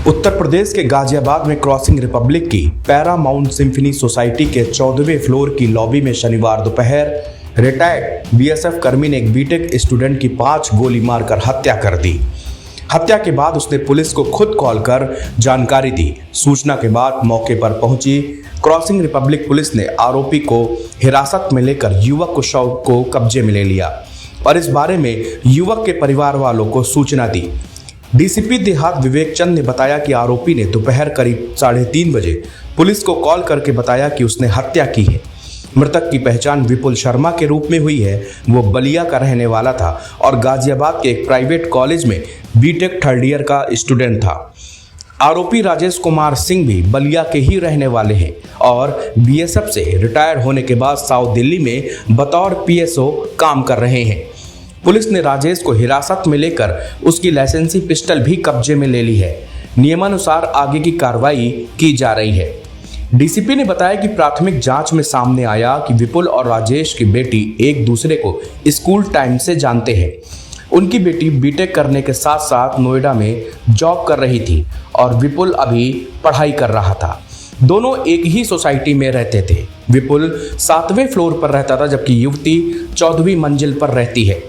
उत्तर प्रदेश के गाजियाबाद में crossing Republic की पैरामाउंट सिम्फनी सोसाइटी के 14वें फ्लोर की लॉबी में शनिवार दोपहर रिटायर्ड बीएसएफ कर्मी ने एक बीटेक स्टूडेंट की 5 गोली मारकर हत्या कर दी। हत्या के बाद उसने पुलिस को खुद कॉल कर जानकारी दी। सूचना के बाद मौके पर पहुंची क्रॉसिंग रिपब्लिक पुलिस ने आरोपी को हिरासत में लेकर युवक को शव को कब्जे में ले लिया और इस बारे में युवक के परिवार वालों को सूचना दी। डीसीपी देहात विवेक चंद ने बताया कि आरोपी ने दोपहर करीब 3:30 बजे पुलिस को कॉल करके बताया कि उसने हत्या की है। मृतक की पहचान विपुल शर्मा के रूप में हुई है। वो बलिया का रहने वाला था और गाजियाबाद के एक प्राइवेट कॉलेज में बीटेक थर्ड ईयर का स्टूडेंट था। आरोपी राजेश कुमार सिंह भी बलिया के ही रहने वाले हैं और बीएसएफ से रिटायर होने के बाद साउथ दिल्ली में बतौर पीएसओ काम कर रहे हैं। पुलिस ने राजेश को हिरासत में लेकर उसकी लाइसेंसी पिस्टल भी कब्जे में ले ली है। नियमानुसार आगे की कार्रवाई की जा रही है। डीसीपी ने बताया कि प्राथमिक जांच में सामने आया कि विपुल और राजेश की बेटी एक दूसरे को स्कूल टाइम से जानते हैं। उनकी बेटी बीटेक करने के साथ साथ नोएडा में जॉब कर रही थी और विपुल अभी पढ़ाई कर रहा था। दोनों एक ही सोसाइटी में रहते थे। विपुल 7वें फ्लोर पर रहता था जबकि युवती 14वीं मंजिल पर रहती है।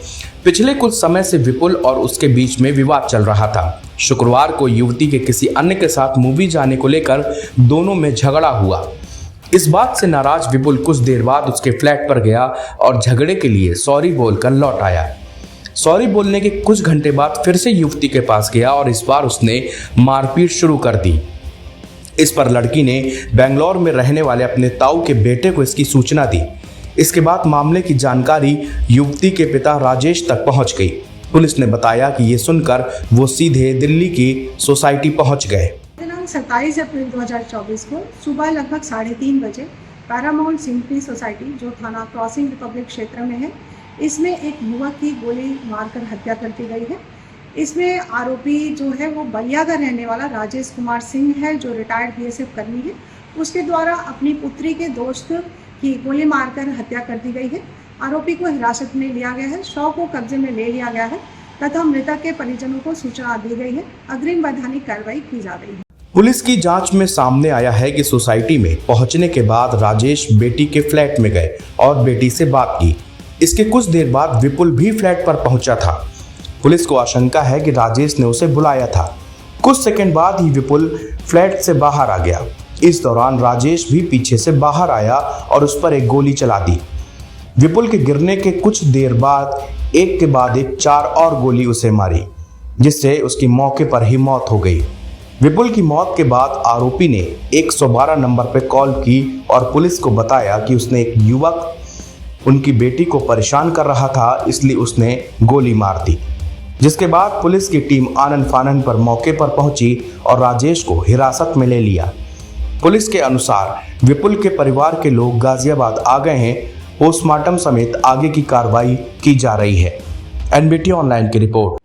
पिछले कुछ समय से विपुल और उसके बीच में विवाद चल रहा था। शुक्रवार को युवती के किसी अन्य के साथ मूवी जाने को लेकर दोनों में झगड़ा हुआ। इस बात से नाराज विपुल कुछ देर बाद उसके फ्लैट पर गया और झगड़े के लिए सॉरी बोलकर लौट आया। सॉरी बोलने के कुछ घंटे बाद फिर से युवती के पास गया और इस बार उसने मारपीट शुरू कर दी। इस पर लड़की ने बेंगलोर में रहने वाले अपने ताऊ के बेटे को इसकी सूचना दी। इसके बाद मामले की जानकारी युवती के पिता राजेश तक पहुंच गई। पुलिस ने बताया कि ये सुनकर वो सीधे दिल्ली की सोसाइटी पहुंच गए। दिनांक 27 अप्रैल 2024 को सुबह लगभग 3:30 बजे पैरामाउंट सिम्फनी सोसाइटी जो थाना क्रॉसिंग रिपब्लिक क्षेत्र में है, इसमें एक युवक की गोली मारकर हत्या कर दी गई है। इसमें आरोपी जो है वो बलिया का रहने वाला राजेश कुमार सिंह है जो रिटायर्ड बीएसएफ कर्मी है। उसके द्वारा अपनी पुत्री के दोस्त की गोली मारकर हत्या कर दी गई है। आरोपी को हिरासत में लिया गया है, शव को कब्जे में ले लिया गया है तथा मृतक के परिजनों को सूचना दी गई है। अग्रिम वैधानिक कार्रवाई की जा रही है। पुलिस की जांच में सामने आया है कि सोसाइटी में पहुंचने के बाद राजेश बेटी के फ्लैट में गए और बेटी से बात की। इसके कुछ देर बाद विपुल भी फ्लैट पर पहुंचा था। पुलिस को आशंका है कि राजेश ने उसे बुलाया था। कुछ सेकंड बाद ही विपुल फ्लैट से बाहर आ गया। इस दौरान राजेश भी पीछे से बाहर आया और उस पर एक गोली चला दी। विपुल के गिरने के कुछ देर बाद एक के बाद एक 4 और गोली उसे मारी, जिससे उसकी मौके पर ही मौत हो गई। विपुल की मौत के बाद आरोपी ने 112 नंबर पर कॉल की और पुलिस को बताया कि उसने एक युवक उनकी बेटी को परेशान कर रहा था, इसलिए उसने गोली मार दी। जिसके बाद पुलिस की टीम आनन फानन पर मौके पर पहुंची और राजेश को हिरासत में ले लिया। पुलिस के अनुसार विपुल के परिवार के लोग गाजियाबाद आ गए हैं। पोस्टमार्टम समेत आगे की कार्रवाई की जा रही है। एनबीटी ऑनलाइन की रिपोर्ट।